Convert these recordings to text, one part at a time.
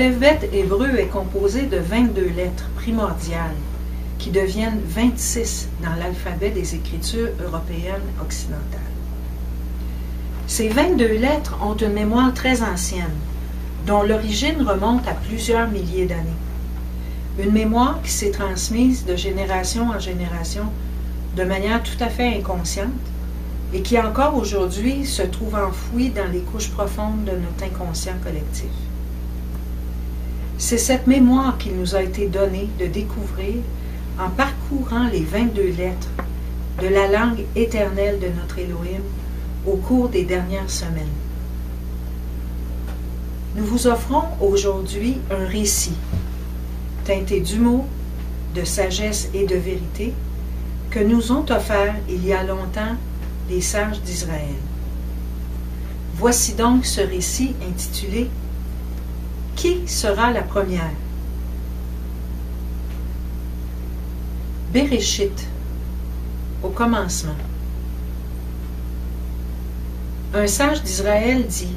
l'alphabet hébreu est composé de 22 lettres primordiales qui deviennent 26 dans l'alphabet des Écritures européennes occidentales. Ces 22 lettres ont une mémoire très ancienne, dont l'origine remonte à plusieurs milliers d'années. Une mémoire qui s'est transmise de génération en génération de manière tout à fait inconsciente et qui encore aujourd'hui se trouve enfouie dans les couches profondes de notre inconscient collectif. C'est cette mémoire qu'il nous a été donnée de découvrir en parcourant les 22 lettres de la langue éternelle de notre Elohim au cours des dernières semaines. Nous vous offrons aujourd'hui un récit teinté d'humour, de sagesse et de vérité que nous ont offert il y a longtemps les sages d'Israël. Voici donc ce récit intitulé « Qui sera la première ?» Bereshit, au commencement. Un sage d'Israël dit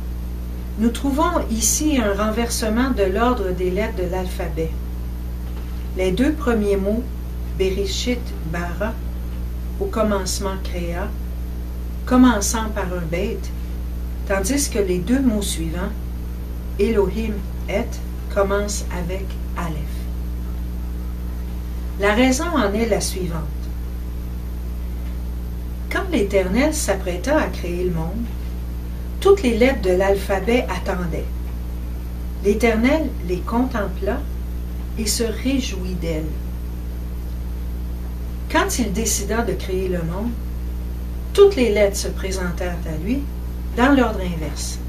« Nous trouvons ici un renversement de l'ordre des lettres de l'alphabet. Les deux premiers mots, Bereshit bara, au commencement créa, commençant par un bête, tandis que les deux mots suivants, Elohim et, commencent avec Aleph. La raison en est la suivante. Quand l'Éternel s'apprêta à créer le monde, toutes les lettres de l'alphabet attendaient. L'Éternel les contempla et se réjouit d'elles. Quand il décida de créer le monde, toutes les lettres se présentèrent à lui dans l'ordre inverse.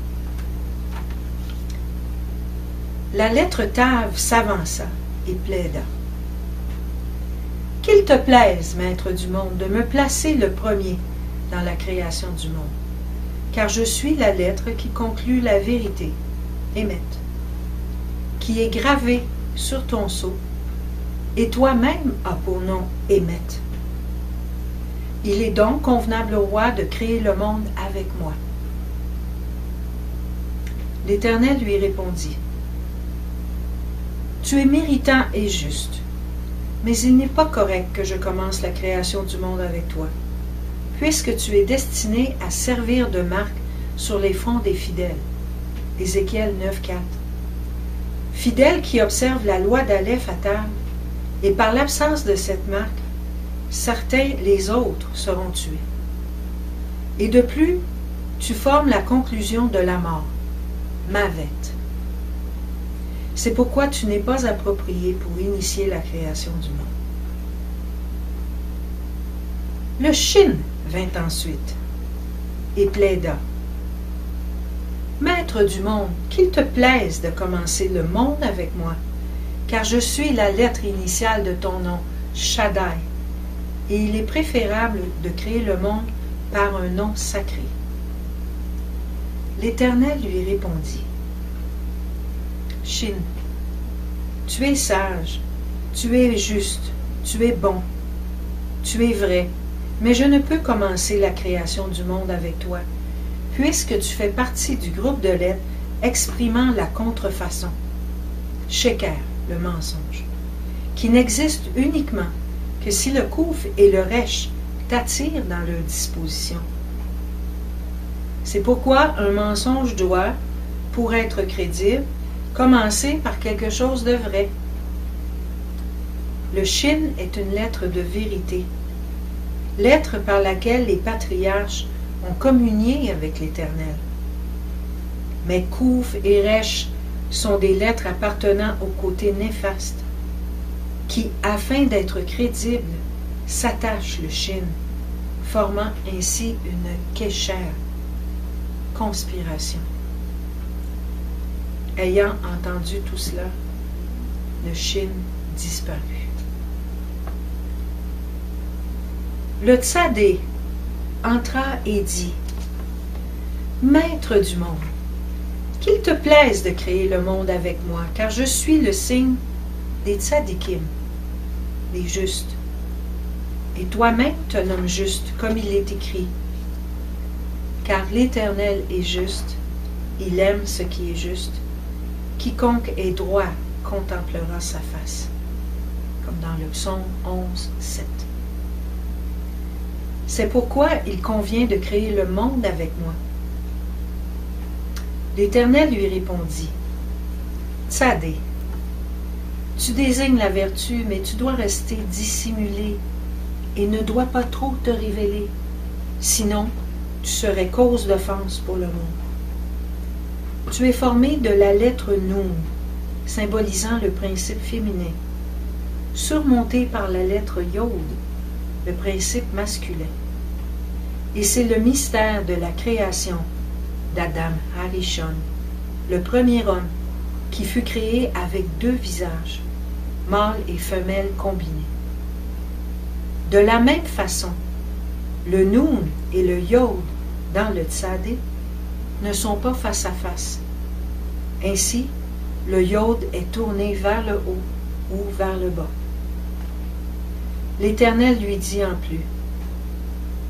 La lettre Tav s'avança et plaida. « Qu'il te plaise, maître du monde, de me placer le premier dans la création du monde, car je suis la lettre qui conclut la vérité, Émet, qui est gravée sur ton sceau, et toi-même as pour nom Émet. Il est donc convenable au roi de créer le monde avec moi. » L'Éternel lui répondit, « Tu es méritant et juste, mais il n'est pas correct que je commence la création du monde avec toi, puisque tu es destiné à servir de marque sur les fronts des fidèles. » Ézéchiel 9,4. Fidèles qui observent la loi d'Aleph à table, et par l'absence de cette marque, certains, les autres, seront tués. Et de plus, tu formes la conclusion de la mort, Mavet. C'est pourquoi tu n'es pas approprié pour initier la création du monde. Le Shin vint ensuite et plaida. Maître du monde, qu'il te plaise de commencer le monde avec moi, car je suis la lettre initiale de ton nom, Shaddai, et il est préférable de créer le monde par un nom sacré. L'Éternel lui répondit. Shin, tu es sage, tu es juste, tu es bon, tu es vrai, mais je ne peux commencer la création du monde avec toi, puisque tu fais partie du groupe de lettres exprimant la contrefaçon, Sheker, le mensonge, qui n'existe uniquement que si le Kouf et le Resh t'attirent dans leur disposition. C'est pourquoi un mensonge doit, pour être crédible, commencer par quelque chose de vrai. Le Shin est une lettre de vérité, lettre par laquelle les patriarches ont communié avec l'Éternel. Mais Kouf et Resh sont des lettres appartenant au côté néfaste, qui, afin d'être crédibles, s'attachent le Shin, formant ainsi une kécher, conspiration. Ayant entendu tout cela, le Shin disparut. Le Tzadé entra et dit, « Maître du monde, qu'il te plaise de créer le monde avec moi, car je suis le signe des Tzadikim, les justes. Et toi-même te nommes juste, comme il est écrit, car l'Éternel est juste, il aime ce qui est juste, quiconque est droit contemplera sa face. Comme dans le psaume 11, 7. C'est pourquoi il convient de créer le monde avec moi. L'Éternel lui répondit, Tsadé, tu désignes la vertu, mais tu dois rester dissimulé et ne dois pas trop te révéler, sinon tu serais cause d'offense pour le monde. Tu es formé de la lettre Noun, symbolisant le principe féminin, surmonté par la lettre Yod, le principe masculin. Et c'est le mystère de la création d'Adam Harishon, le premier homme qui fut créé avec deux visages, mâle et femelle combinés. De la même façon, le Noun et le Yod dans le Tsadé ne sont pas face à face. Ainsi, le Yod est tourné vers le haut ou vers le bas. L'Éternel lui dit en plus,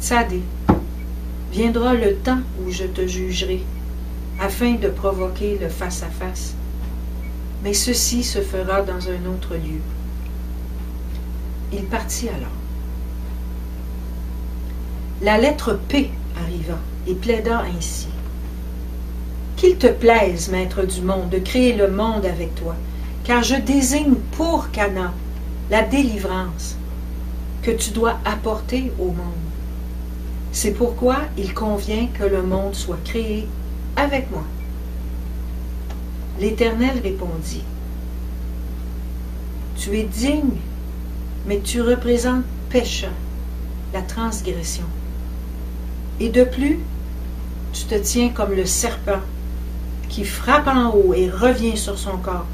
Tsadé, viendra le temps où je te jugerai, afin de provoquer le face-à-face, mais ceci se fera dans un autre lieu. Il partit alors. La lettre P arriva et plaida ainsi. Qu'il te plaise, maître du monde, de créer le monde avec toi, car je désigne pour Cana la délivrance que tu dois apporter au monde. C'est pourquoi il convient que le monde soit créé avec moi. L'Éternel répondit, tu es digne, mais tu représentes péché, la transgression. Et de plus, tu te tiens comme le serpent qui frappe en haut et revient sur son corps,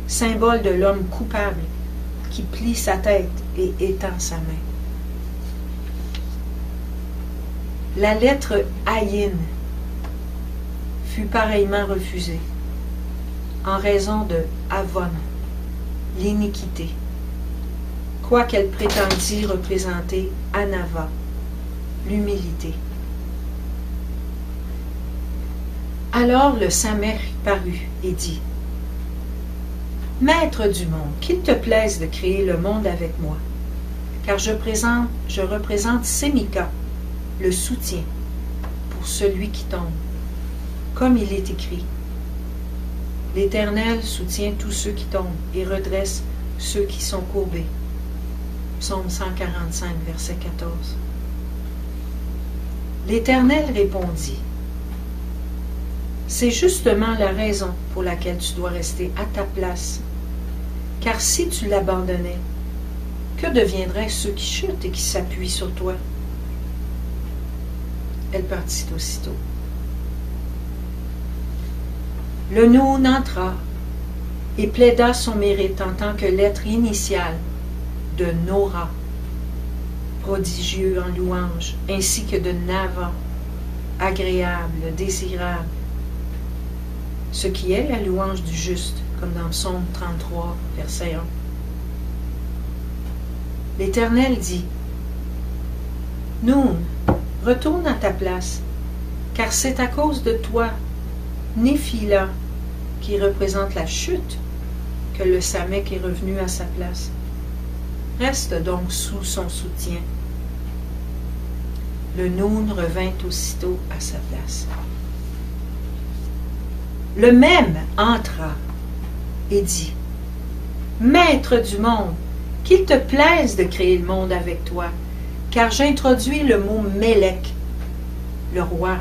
symbole de l'homme coupable qui plie sa tête et étend sa main. La lettre Ayin fut pareillement refusée en raison de Avon, l'iniquité, quoiqu'elle prétendît représenter Anava, l'humilité. Alors le Samer parut et dit, Maître du monde, qu'il te plaise de créer le monde avec moi, car je représente Sémika, le soutien pour celui qui tombe, comme il est écrit. L'Éternel soutient tous ceux qui tombent et redresse ceux qui sont courbés. Psaume 145, verset 14. L'Éternel répondit, c'est justement la raison pour laquelle tu dois rester à ta place, car si tu l'abandonnais, que deviendraient ceux qui chutent et qui s'appuient sur toi? Elle partit aussitôt. Le Noun entra et plaida son mérite en tant que lettre initiale de Nora, prodigieux en louange, ainsi que de Nava, agréable, désirable, ce qui est la louange du juste, comme dans Psaume 33, verset 1. L'Éternel dit, Noun, retourne à ta place, car c'est à cause de toi, Néphila, qui représente la chute, que le Samek est revenu à sa place. Reste donc sous son soutien. Le Noun revint aussitôt à sa place. Le même entra et dit, Maître du monde, qu'il te plaise de créer le monde avec toi, car j'introduis le mot Mélec, le roi.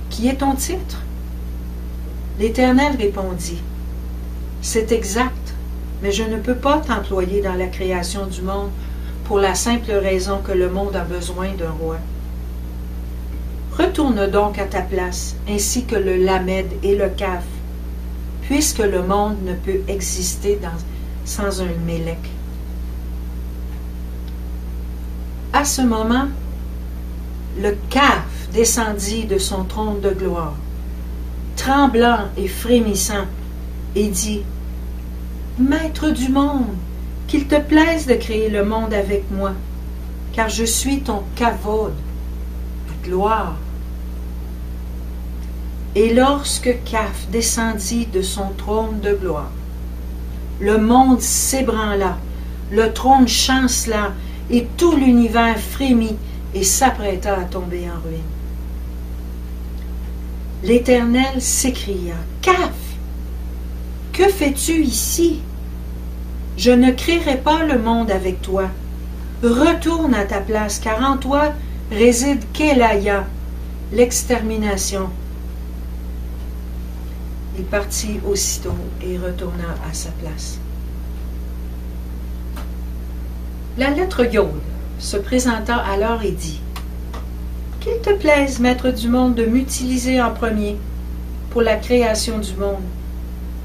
Qui est ton titre? L'Éternel répondit, c'est exact, mais je ne peux pas t'employer dans la création du monde pour la simple raison que le monde a besoin d'un roi. Retourne donc à ta place, ainsi que le Lamed et le Kaf, puisque le monde ne peut exister sans un Mélec. À ce moment, le Kaf descendit de son trône de gloire, tremblant et frémissant, et dit, Maître du monde, qu'il te plaise de créer le monde avec moi, car je suis ton Kavod, ta gloire. Et lorsque Caph descendit de son trône de gloire, le monde s'ébranla, le trône chancela, et tout l'univers frémit et s'apprêta à tomber en ruine. L'Éternel s'écria, « Caph, que fais-tu ici? Je ne créerai pas le monde avec toi. Retourne à ta place, car en toi réside Kélaya, l'extermination. » Il partit aussitôt et retourna à sa place. La lettre Yod se présenta alors et dit, « Qu'il te plaise, maître du monde, de m'utiliser en premier pour la création du monde,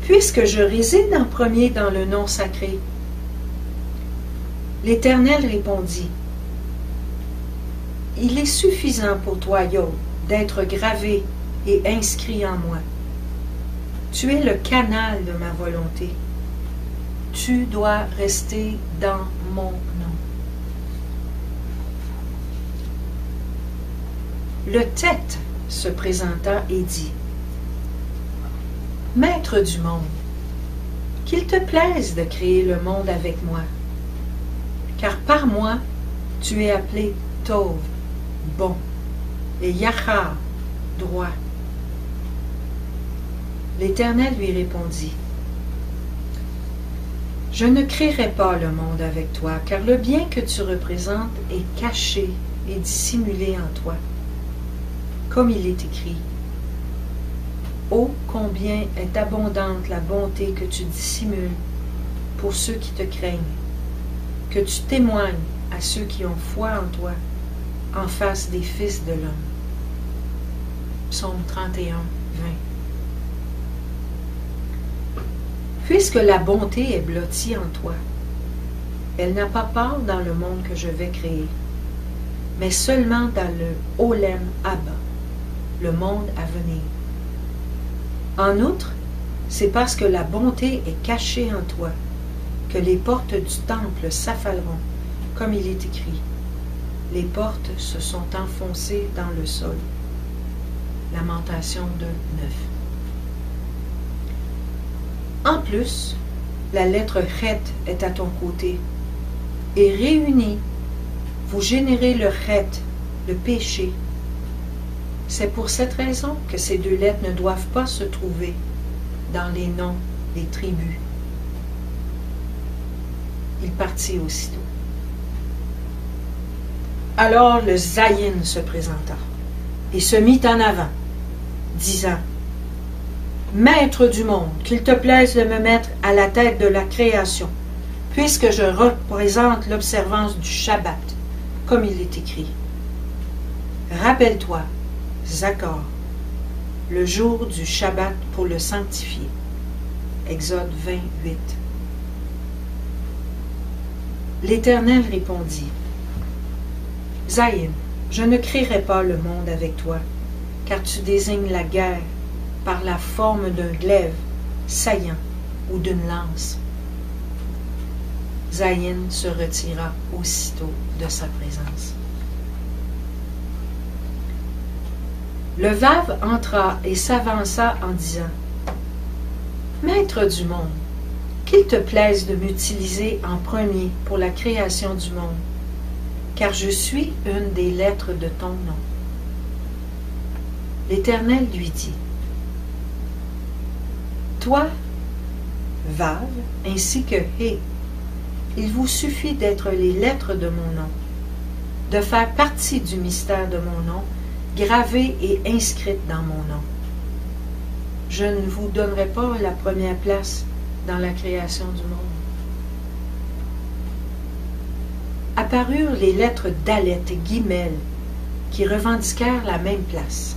puisque je réside en premier dans le nom sacré. » L'Éternel répondit, « Il est suffisant pour toi, Yod, d'être gravé et inscrit en moi. Tu es le canal de ma volonté. Tu dois rester dans mon nom. » Le Tête se présenta et dit, « Maître du monde, qu'il te plaise de créer le monde avec moi, car par moi tu es appelé Tov, bon, et Yachar, droit. » L'Éternel lui répondit, « Je ne créerai pas le monde avec toi, car le bien que tu représentes est caché et dissimulé en toi. Comme il est écrit, « Ô combien est abondante la bonté que tu dissimules pour ceux qui te craignent, que tu témoignes à ceux qui ont foi en toi, en face des fils de l'homme. » Psaume 31, 20. Puisque la bonté est blottie en toi, elle n'a pas part dans le monde que je vais créer, mais seulement dans le Olem Abba, le monde à venir. En outre, c'est parce que la bonté est cachée en toi que les portes du temple s'affaleront, comme il est écrit. Les portes se sont enfoncées dans le sol. Lamentation 2, 9. En plus, la lettre Chet est à ton côté, et réunis, vous générez le Chet, le péché. C'est pour cette raison que ces deux lettres ne doivent pas se trouver dans les noms des tribus. Il partit aussitôt. Alors le Zayin se présenta et se mit en avant, disant, « Maître du monde, qu'il te plaise de me mettre à la tête de la création, puisque je représente l'observance du Shabbat, comme il est écrit. Rappelle-toi, Zakkor, le jour du Shabbat pour le sanctifier. » Exode 28. L'Éternel répondit, « Zayin, je ne créerai pas le monde avec toi, car tu désignes la guerre par la forme d'un glaive saillant ou d'une lance. » Zayin se retira aussitôt de sa présence. Le Vav entra et s'avança en disant, « Maître du monde, qu'il te plaise de m'utiliser en premier pour la création du monde, car je suis une des lettres de ton nom. » L'Éternel lui dit, « Toi, Vav, ainsi que Hé, il vous suffit d'être les lettres de mon nom, de faire partie du mystère de mon nom, gravée et inscrite dans mon nom. Je ne vous donnerai pas la première place dans la création du monde. » Apparurent les lettres Dalet et Guimel, qui revendiquèrent la même place.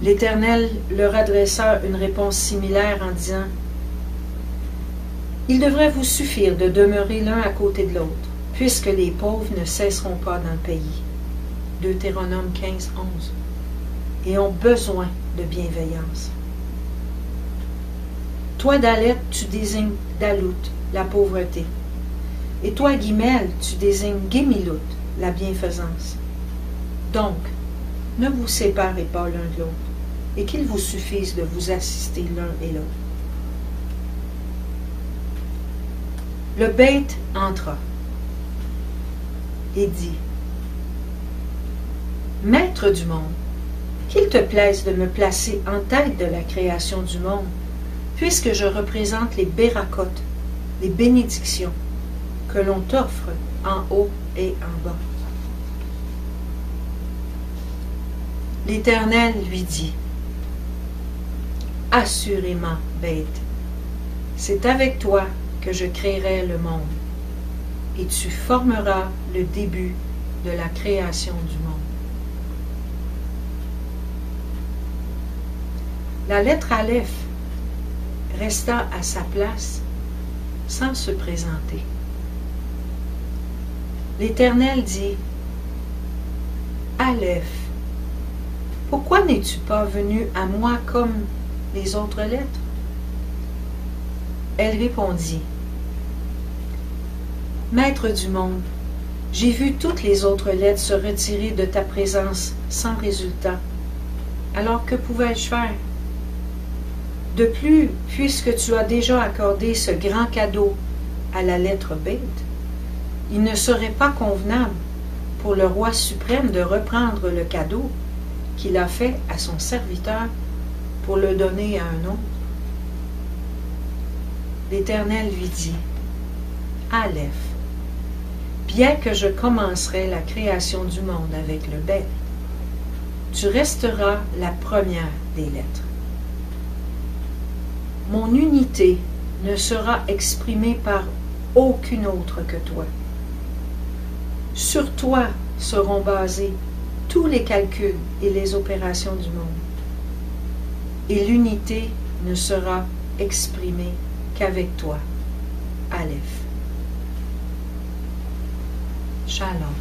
L'Éternel leur adressa une réponse similaire en disant, « Il devrait vous suffire de demeurer l'un à côté de l'autre, puisque les pauvres ne cesseront pas dans le pays. » Deutéronome 15, 11. Et ont besoin de bienveillance. Toi, Dalet, tu désignes Dalut, la pauvreté. Et toi, Guimel, tu désignes Gémilut, la bienfaisance. Donc, ne vous séparez pas l'un de l'autre, et qu'il vous suffise de vous assister l'un et l'autre. Le bête entra et dit, « Maître du monde, qu'il te plaise de me placer en tête de la création du monde, puisque je représente les béracotes, les bénédictions que l'on t'offre en haut et en bas. » L'Éternel lui dit, « Assurément, bête, c'est avec toi que je créerai le monde, et tu formeras le début de la création du monde. » La lettre Aleph resta à sa place sans se présenter. L'Éternel dit, « Aleph, pourquoi n'es-tu pas venu à moi comme les autres lettres? » Elle répondit, « Maître du monde, j'ai vu toutes les autres lettres se retirer de ta présence sans résultat. Alors que pouvais-je faire? De plus, puisque tu as déjà accordé ce grand cadeau à la lettre bête, il ne serait pas convenable pour le roi suprême de reprendre le cadeau qu'il a fait à son serviteur pour le donner à un autre. » L'Éternel lui dit, « Aleph, bien que je commencerai la création du monde avec le bête, tu resteras la première des lettres. Mon unité ne sera exprimée par aucune autre que toi. Sur toi seront basés tous les calculs et les opérations du monde. Et l'unité ne sera exprimée qu'avec toi. Aleph. Shalom.